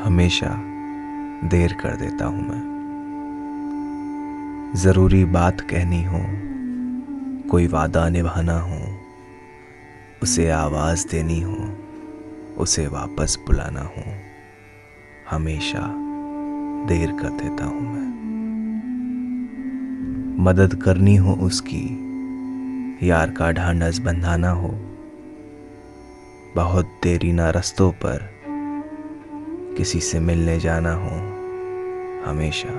हमेशा देर कर देता हूँ मैं। ज़रूरी बात कहनी हो, कोई वादा निभाना हो, उसे आवाज़ देनी हो, उसे वापस बुलाना हो, हमेशा देर कर देता हूँ मैं। मदद करनी हो उसकी, यार का ढांढस बंधाना हो, बहुत देरी ना रस्तों पर किसी से मिलने जाना हो, हमेशा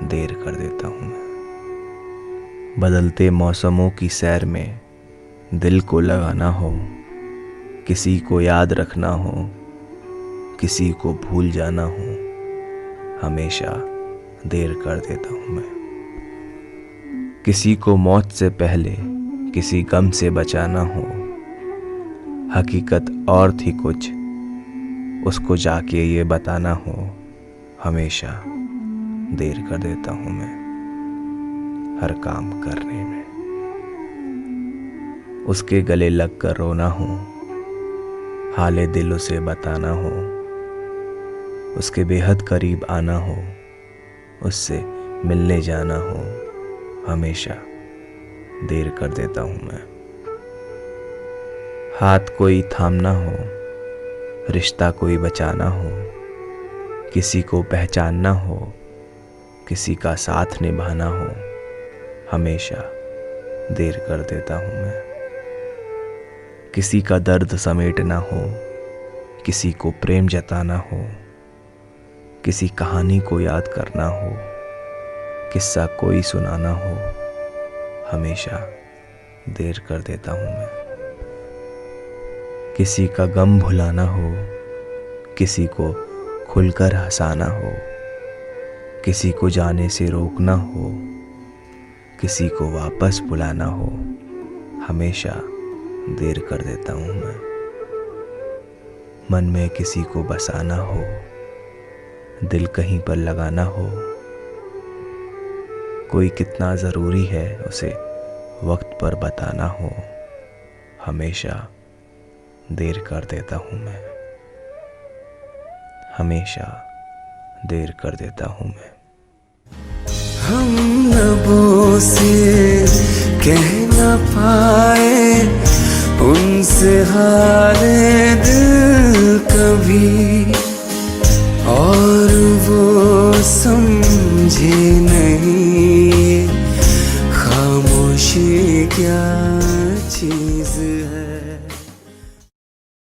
देर कर देता हूँ मैं। बदलते मौसमों की सैर में दिल को लगाना हो, किसी को याद रखना हो, किसी को भूल जाना हो, हमेशा देर कर देता हूँ मैं। किसी को मौत से पहले किसी गम से बचाना हो, हकीकत और थी कुछ, उसको जाके ये बताना हो, हमेशा देर कर देता हूँ मैं हर काम करने में। उसके गले लग कर रोना हो, हाले दिल उसे बताना हो, उसके बेहद करीब आना हो, उससे मिलने जाना हो, हमेशा देर कर देता हूँ मैं। हाथ कोई थामना हो, रिश्ता कोई बचाना हो, किसी को पहचानना हो, किसी का साथ निभाना हो, हमेशा देर कर देता हूँ मैं। किसी का दर्द समेटना हो, किसी को प्रेम जताना हो, किसी कहानी को याद करना हो, किस्सा कोई सुनाना हो, हमेशा देर कर देता हूँ मैं। किसी का गम भुलाना हो, किसी को खुलकर हंसाना हो, किसी को जाने से रोकना हो, किसी को वापस बुलाना हो, हमेशा देर कर देता हूँ मैं। मन में किसी को बसाना हो, दिल कहीं पर लगाना हो, कोई कितना ज़रूरी है उसे वक्त पर बताना हो, हमेशा देर कर देता हूँ मैं, हमेशा देर कर देता हूँ मैं। हम लबों से कह न पाए उनसे हाले दिल